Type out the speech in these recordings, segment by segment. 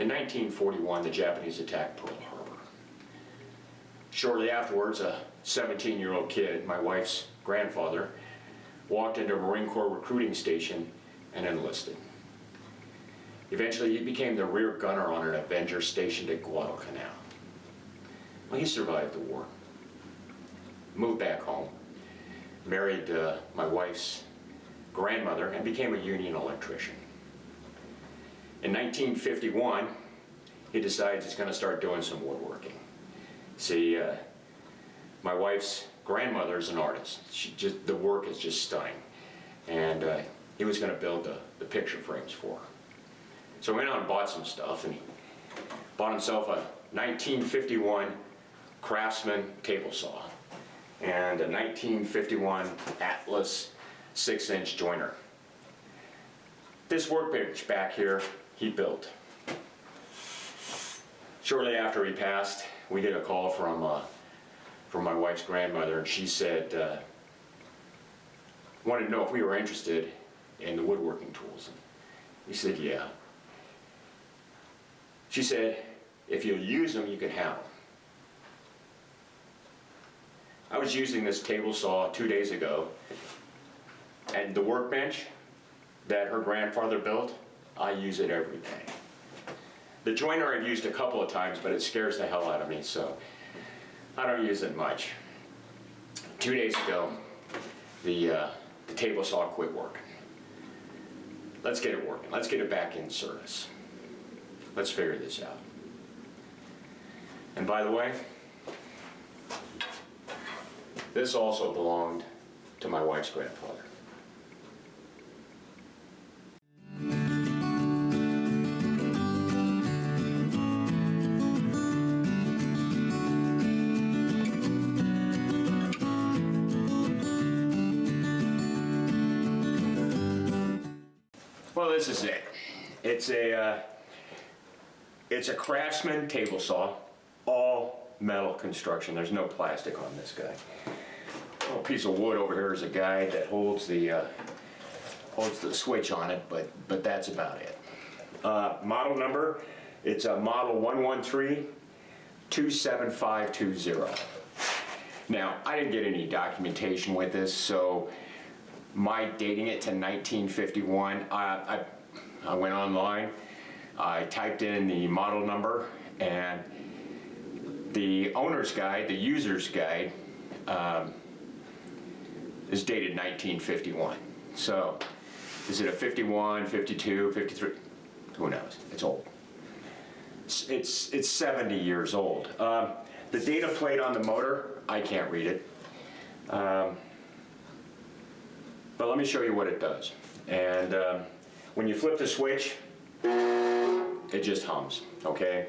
In 1941, the Japanese attacked Pearl Harbor. Shortly afterwards, a 17-year-old kid, my wife's grandfather, walked into a Marine Corps recruiting station and enlisted. Eventually, he became the rear gunner on an Avenger stationed at Guadalcanal. Well, he survived the war, moved back home, married my wife's grandmother, and became a union electrician. In 1951, he decides he's going to start doing some woodworking. See, my wife's grandmother is an artist. The work is just stunning. And he was going to build the picture frames for her. So he went out and bought some stuff, and he bought himself a 1951 Craftsman table saw and a 1951 Atlas 6-inch joiner. This workbench back here, he built. Shortly after he passed, we get a call from my wife's grandmother, and she said, wanted to know if we were interested in the woodworking tools. And we said, yeah. She said, if you'll use them, you can have them. I was using this table saw 2 days ago, and the workbench that her grandfather built, I use it every day. The joiner I've used a couple of times, but it scares the hell out of me, so I don't use it much. 2 days ago, the table saw quit working. Let's get it working. Let's get it back in service. Let's figure this out. And by the way, this also belonged to my wife's grandfather. Well, this is it. It's a Craftsman table saw, all metal construction. There's no plastic on this guy. A little piece of wood over here is a guide that holds the switch on it, but that's about it. Model number, it's a model 113-27520. Now, I didn't get any documentation with this, so my dating it to 1951, I went online, I typed in the model number, and the owner's guide, the user's guide, is dated 1951. So, is it a 51, 52, 53? Who knows? It's old. It's 70 years old. The data plate on the motor, I can't read it. But let me show you what it does. And when you flip the switch, it just hums, okay?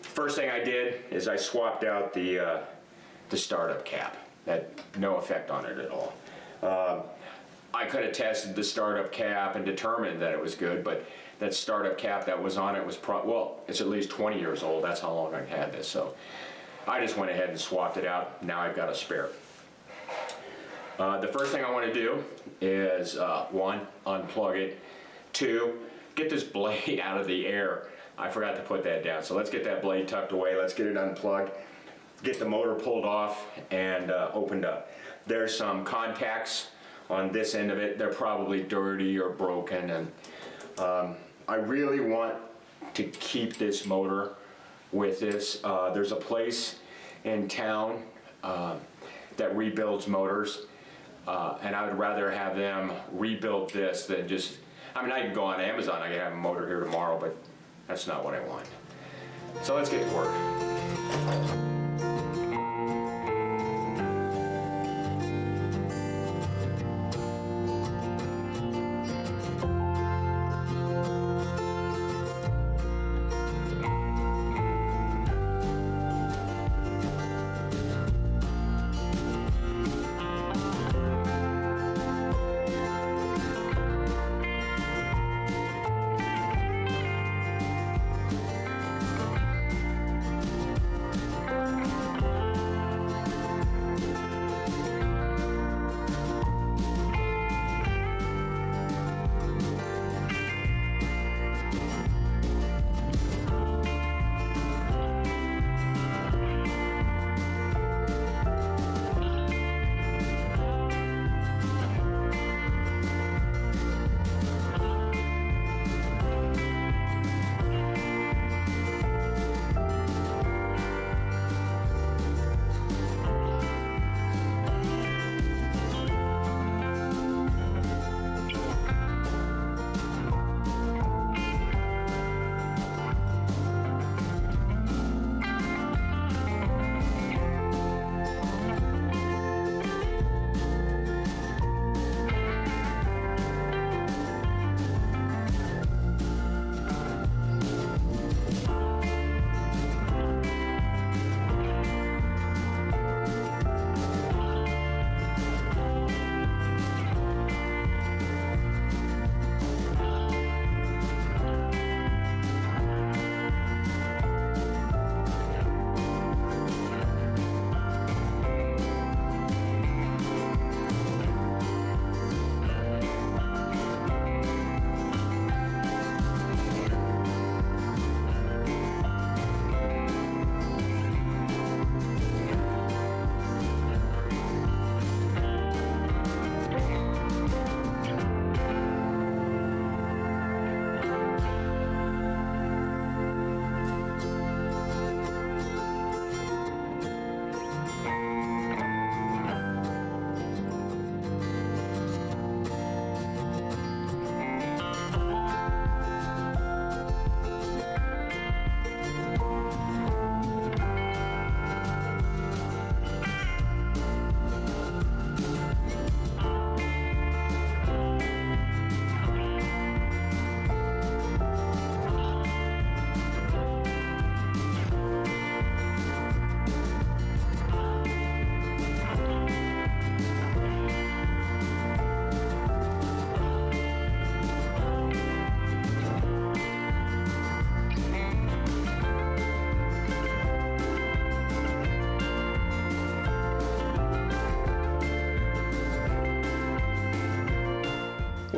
First thing I did is I swapped out the startup cap. That had no effect on it at all. I could have tested the startup cap and determined that it was good, but that startup cap that was on it was well, it's at least 20 years old. That's how long I've had this. So I just went ahead and swapped it out. Now I've got a spare. The first thing I want to do is, one, unplug it. Two, get this blade out of the air. I forgot to put that down. So let's get that blade tucked away. Let's get it unplugged. Get the motor pulled off and opened up. There's some contacts on this end of it. They're probably dirty or broken. And I really want to keep this motor with this. There's a place in town that rebuilds motors. And I would rather have them rebuild this than just, I mean, I can go on Amazon, I can have a motor here tomorrow, but that's not what I want. So let's get to work.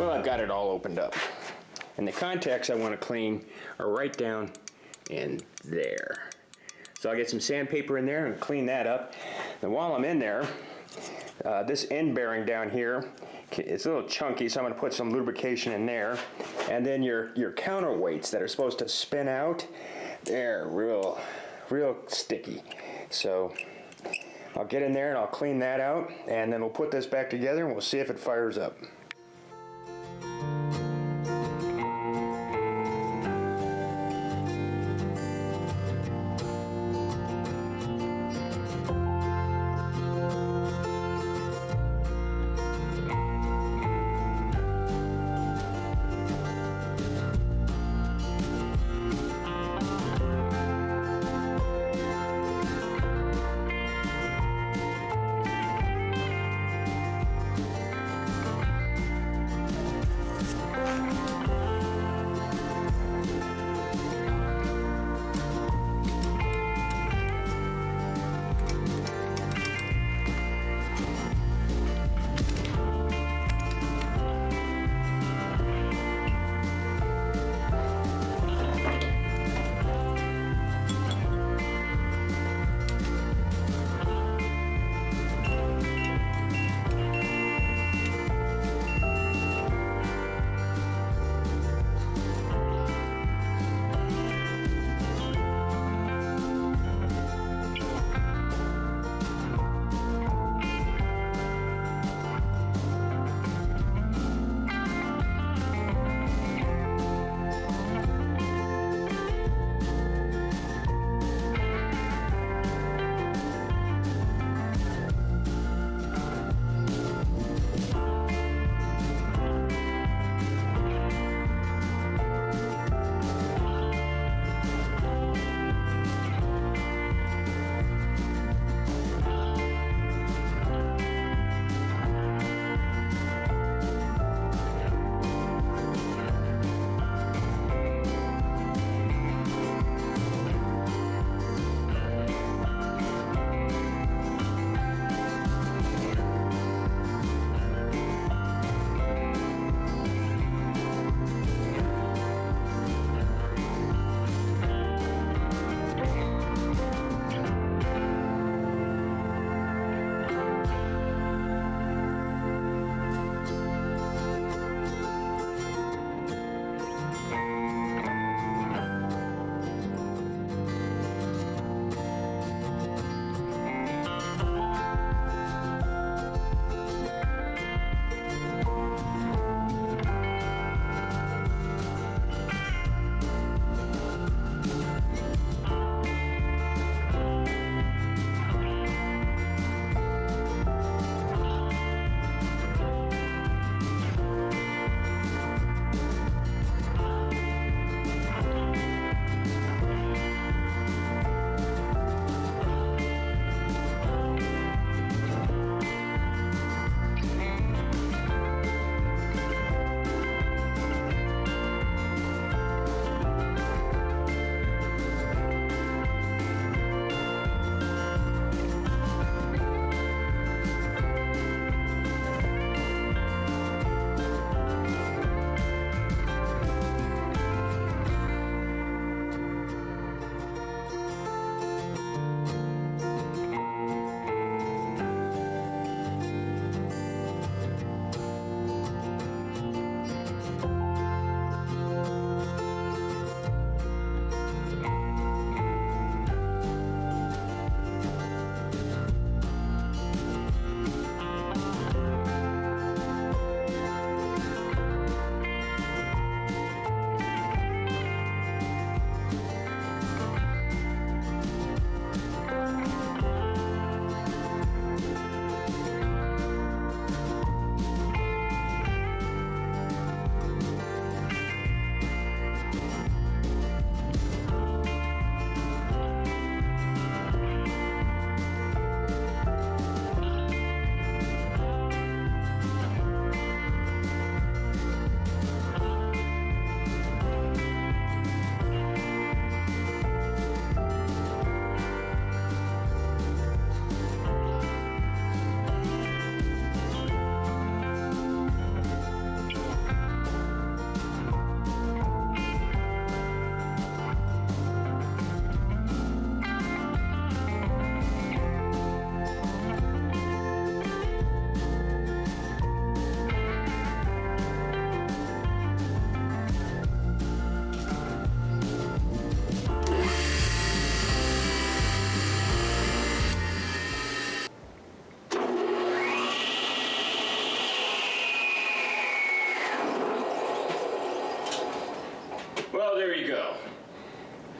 Well, I've got it all opened up. And the contacts I want to clean are right down in there. So I'll get some sandpaper in there and clean that up. And while I'm in there, this end bearing down here, it's a little chunky, so I'm going to put some lubrication in there. And then your counterweights that are supposed to spin out, they're real sticky. So I'll get in there and I'll clean that out, and then we'll put this back together and we'll see if it fires up.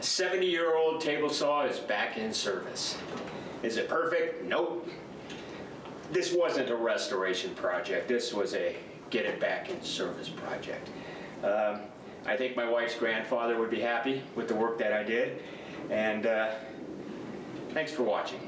A 70-year-old table saw is back in service. Is it perfect? Nope. This wasn't a restoration project. This was a get it back in service project. I think my wife's grandfather would be happy with the work that I did. And thanks for watching.